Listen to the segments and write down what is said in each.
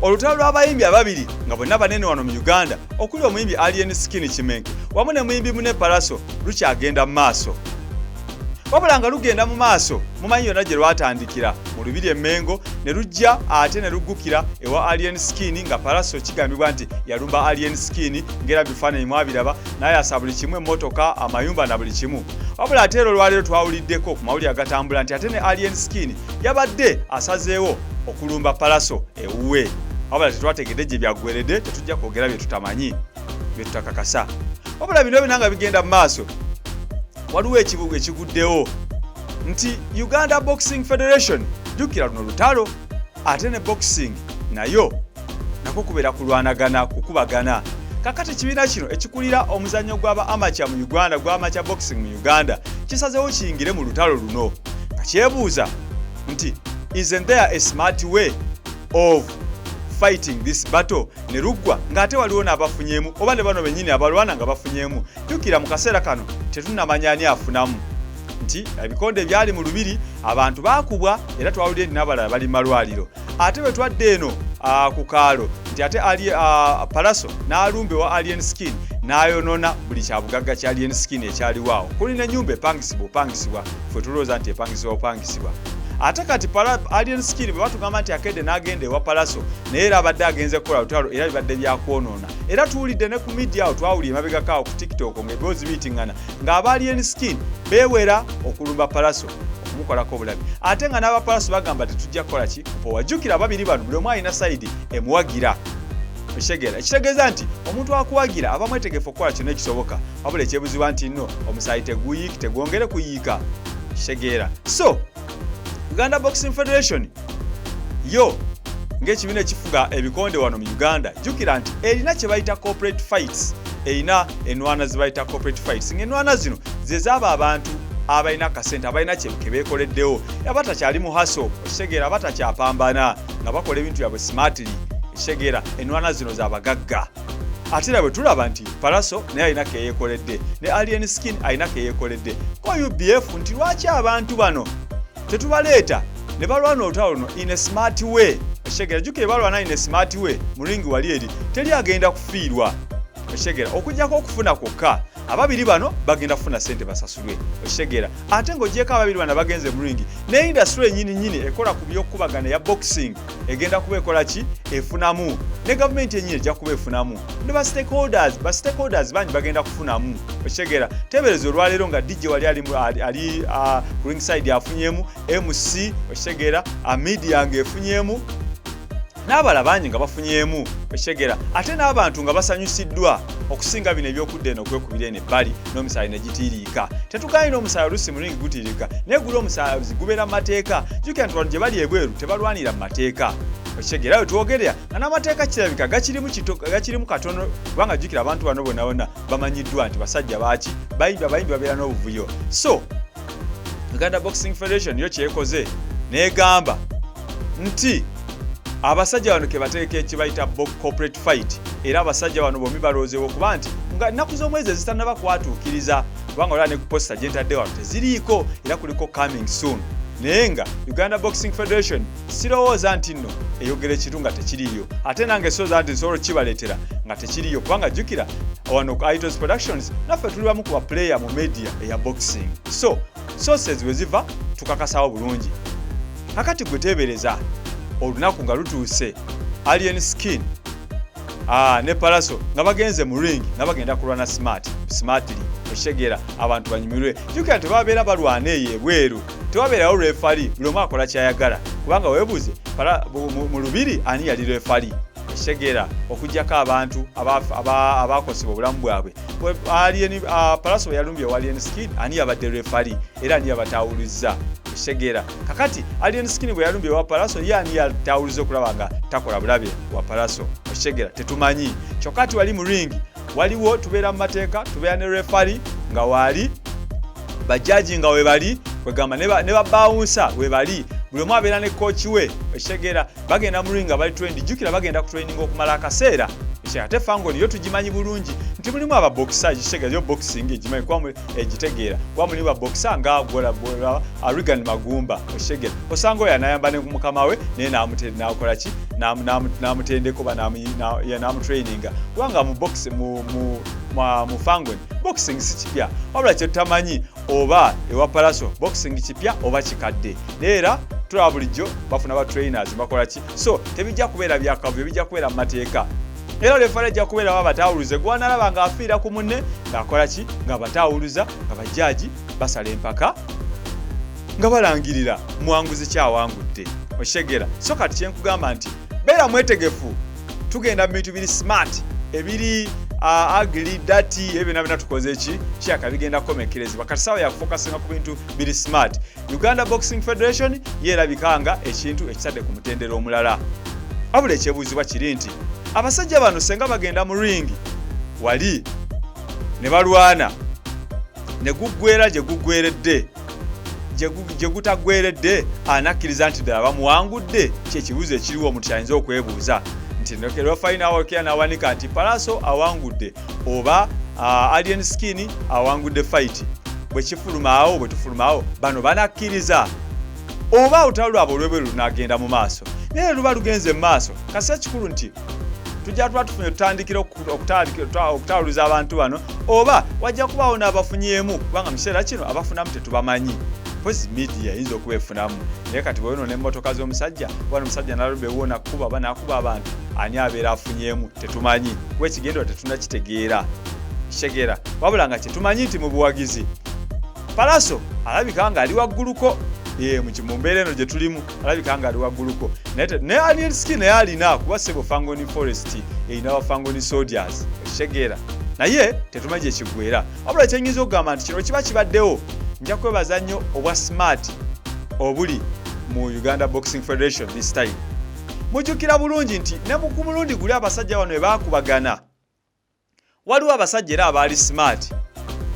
olutalo lw'abayimbi ababiri nga bonna banene wano mu Uganda okuli omuyimbi Alienskin Kimenke wamu ne muyimbi mune Pallaso lukyagenda mu maaso. Wabula nga lugenda mu maaso mumanyi yonna gye lwatandikira mu Lubiri Emmengo ne lujja ate ne luggukira ewa Alienskin nga Pallaso kigambibwa nti yalumba Alienskin ngera bifaananyi mwabiraba n'ayasa buli kimu emmotoka amayumba na buli kimu. Wabula ate olwaleero twawuliddeko ku mawulire agatambula nti ate ne Alienskin yabadde asazeewo okulumba Pallaso ewuwe. Wabula tetwategedde gye byaggweredde, tetujja kwogera bye tutamanyi bye tutakakasa. Wabula bino binanga bigenda mu maaso. Waliwo ekibuga ekiguddewo nti Uganda Boxing Federation jukira luno lutalo ate ne boxing nayo nako kubeera kulwanagana kukubagana. Kakati kibiina kino ekikulira omuzannyo gw'aba amateur mu Uganda gwa amateur boxing mu Uganda kisazeewo kiyingire mu lutalo luno nga kyebuuza nti isn't there a smart way of fighting this battle ne ruggwa ng'ate waliwo n'abafunyeemu oba ne bano bennyini abalwana nga bafunyeemu. Jukira mu kaseera kano tetunnamanya ani afunamu nti ebikonde byali mu Lubiri abantu baakubwa era twawulire nti n'abalala bali malwaliro. Ate bwe twadde eno ku kaalo nti ate Pallaso n'alumbe wa Alienskin n'ayonoona buli kyabugagga kya Alienskin ekyaliwaawo. Kuli n'ennyumba epangisibwa ffe tulowooza nti epangisibwa. Ate kati Alienskin bwe batugamba nti akedde n'agenda ewa Pallaso naye era abadde agenze kukola lutalo era bibadde byakwonoona. Era tuwulidde ne ku media awo twawulira emabegakaawo ku TikTok ng'eboozi biyitingana ng'aba Alienskin beewera okulumba Pallaso okumukolako obulabi. Ate nga n'aba Pallaso bagamba tetujja kukola ki wajjukira ababiri bano buli omu alina sayidi emuwagira. Ekitegeeza nti omuntu akuwagira aba mwetegefu okukola kyonna ekisoboka wabula ekyebuzibwa nti nno omusaayi tegwongere kuyiika. Kitegeera so Uganda Boxing Federation yo ng'ekibiina ekifuga ebikonde wano mu Uganda jukira nti erina kye bayita corporate fights, erina enwana ze bayita corporate fights. Ng'enwana zino ze zaaba abantu abalina akasente abalina kye beekoleddewo abatakyali mu haso ekitegeera abatakyapambana nga bakola ebintu byabwe smartly. Ekitegeera enwana zino z'abagagga. Ate era bwe tulaba nti Pallaso naye alina ke yeekoledde ne Alienskin alina ke yeekoledde ko UBF nti lwaki abantu bano tetubaleeta ne balwana olutalo luno in a smart way. Ekitegeera jukire balwana in a smart way mu ringi wali eri teri agenda kufiirwa. Ekitegeera okujjako okufuna kwokka ababiri bano bagenda kufuna sente basasulwe. Ekitegeera ate ng'ogyeko ababiri bano bagenze mu ringi ne industry ennyini ekola ku by'okubagana ya boxing egenda kuba ekola ki efunamu ne gavumenti ennyini ejja kuba efunamu ne ba stakeholders bangi bagenda kufunamu. Ekitegeera teebereza olwaleero nga DJ wali ali ku ringside afunyemu MC. Ekitegeera media ng'efunyemu n'abala bangi nga bafunyemu. Ekitegeera ate n'abantu nga basanyusiddwa okusinga bino ebyokudda eno okwekubira eno ebbali n'omusaayi ne gitiiriika. Tetugaanye n'omusaayi oluusi mu ringi gutiiriika naye guli omusaayi gubeera mu mateeka. Jjukira nti wano gye bali ebweru tebalwanira mu mateeka. Ekitegeera bwe twogerera nga n'amateeka kirabika gakirimu katono kubanga jjukira abantu bano bonna bamanyiddwa nti basajja baaki bayimbi babeera n'obuvuyo. So Uganda Boxing Federation yo kyekoze n'egamba nti abasajja bano ke bateeka ekibayita corporate fight era abasajja bano bombi baloozeewo okuba nti nga nnaku z'omwezi ezitannaba kwatuukiriza kubanga olaba ne ku posta gye ntadde wano teziriiko era kuliko coming soon. Naye nga Uganda Boxing Federation sirowooza nti nno eyogera ekitu nga tekiriyo ate nange sirowooza nti nsobola okukibaleetera nga tekiriyo kubanga jjukira wano ku Itos Productions naffe tuli bamu ku baplayer mu media eya boxing. So sources bwe ziva tukakasawo bulungi. Kakati gwe teebereza olunaku nga lutuuse Alienskin ne Pallaso nga bagenze mu ring nga bagenda kulwana smartly. Ekitegeera abantu banyumirwe. Jjukira tebabeera balwana eyo ebweru tewabeerawo refari buli omu akola kyayagala kubanga weebuuze mu Lubiri ani yali refari. Ekitegeera okuggyako abantu abaakosebwa obulamu bwabwe. Pallaso yalumbye wa Alienskin ani yabadde refari era ani yabatawulizza. Ekitegeera kakati Alienskin bwe yalumbye wa Pallaso ye ani yatawuliza okulaba nga takola bulabe wa Pallaso. Ekitegeera tetumanyi kyokka ti wali mu ringi waliwo tubeera mu mateeka tubeera ne refari nga waali bajaji nga webali kwegamba ne babawunsa webali buli omu abeera ne kooki we. Ekitegeera bagenda mu ringi abali twendi jjukira bagenda ku training okumala akaseera. Ate fangoli yo tugimanyi bulungi nti mulimu ababoxer ekitegeeza yo boxing egimanyi kuba egitegeera kuba mulimu baboxer nga Regan Magumba. Ekitegeera osanga oyo anayamba ne mukama we naye n'amutere n'akola ki namutendeko namutraininga kubanga mu box mu fangoni boxing si kipya wabula kye tutamanyi oba ewa Pallaso boxing kipya oba kikadde era tulaba bulijjo bafuna ba trainers bakola ki so tebijja kubeera byakavuyo bijja kubeera mu mateeka era lefale ajja kubeera babatawuluze gwanalaba nga afiira ku munne ng'akola ki nga batawuluza nga bajjaaji basala empaka nga balangirira muwanguzi kyawangudde oshegera so kati kyenkugamba nti beera mwetegefu tugenda mu bintu biri smart ebiri ugly dirty ebyo nabina tukoze ki kyaka bigenda komekerezebwa kati sawa ya focusinga ku bintu biri smart Uganda Boxing Federation yerabikanga ekintu ekitadde ku mutendera omulala abula ekyebuuzibwa kiri nti abasajja bano senga bagenda mu ring wali ne balwana ne guggwera gye guggweredde gye gutagweredde anakkiriza nti ddala bamuwangudde kyekibuuzo ekiriwo omuntu kyayinza okwebuuza nti nokero final wakya nawanika nti Pallaso awangudde oba Alienskin awangudde fight bwe kifulumaawo bwe tufulumaawo bano banakkiriza oba olutalo lwabwe olwebwe lunagenda mu maaso naye luba lugenze mu maaso kasi kikulu nti tujja tuba tufunye tutandikira okutawuluza abantu bano oba wajja kubaawo n'abafunyeemu kubanga mu kiseera kino abafunamu tetubamanyi pozi media yinza okubefunamu naye kati bwe noona emmotoka z'omusajja bwana omusajja nalubewona kuba banakuba abantu ani abeera afunyeemu tetumanyi wekigendera tetunakitegeera kitegeera wabula nga kyetumanyi nti mu buwagizi Pallaso alabika nga ali wagguluko mu mbeera eno gye tulimu alabika nga ali wagguluko ne Alienskin naye alina kuba sebo Fangoni Forest erina bafangoni soldiers kitegeera naye tetumanyi gyekiggwera wabula kyenyinza okugamba nti kino kiba kibaddewo nja kwebaza nnyo obwa smart obuli mu Uganda Boxing Federation this time mujjukira bulungi nti ne ku mulundi guli abasajja bano baakubagana waliwo abasajja era abaali smart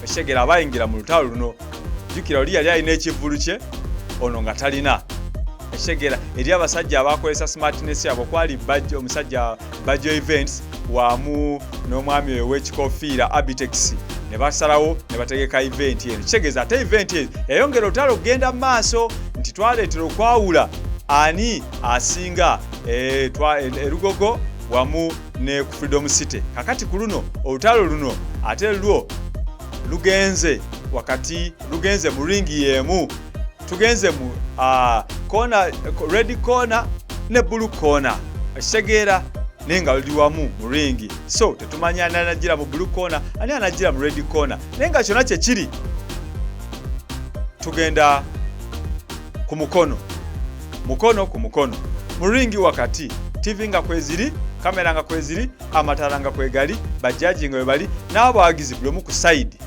kitegeera abayingira mu lutalo luno jjukira oli yali alina ekivulu kye ono nga talina kitegeera eri abasajja abakozesa smartness yabo kwali omusajja Bajo Events wamu n'omwami ow'ekikofiira Abitex ne basalawo ne bategeka event eno kitegeeza ate event eyo yayongera olutalo okugenda mu maaso nti twaleetera okwawula ani asinga erugogo wamu ne ku Freedom City kakati ku luno olutalo luno ate lwo lugenze mu ringi yemu tugenze mu red corner ne blue corner kitegeera nenga luli wamu mu ringi so tetumanya ani anagira mu blue corner ani anagira mu red corner nenga kyonna kye kiri tugenda ku mukono ku mukono mu ringi wakati TV nga kweziri kamera nga kweziri amatala nga kwegali bajaji nga webali n'abawagizi buli omu ku side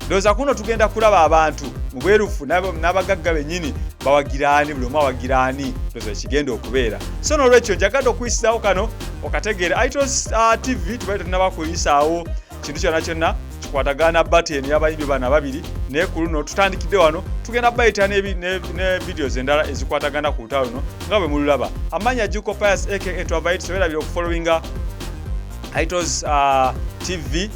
ndoza kuno tugenda kulaba abantu mu bwerufu n'abagagga bennyini bawagiraani buli omu awagiraani ndoza ekigenda okubeera so n'olwekyo njagadde okuyisaawo kano okategeera iTos TV tubaire tunabakuyisaawo kintu kyonna kyonna kikwatagana button y'abayimbi bano ababiri naye ku luno tutandikidde wano tugenda bayita ne videos endala ezikwatagana ku lutalo luno nga bwe mululaba amanya Juko Pius aka Twavite soberabira okufollowinga iTos TV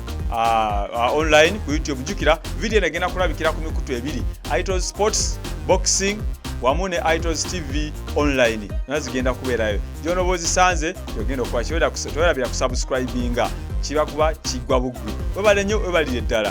online ku YouTube jukira video negenda kulabikira ku mikutu ebiri iTos Sports Boxing wamu ne iTos TV online nazigenda kubeerayo jono bozisanze yogenda okuba kiwera kusubscribinga kiba kuba kigwa bugwi webalenyo webalire ddala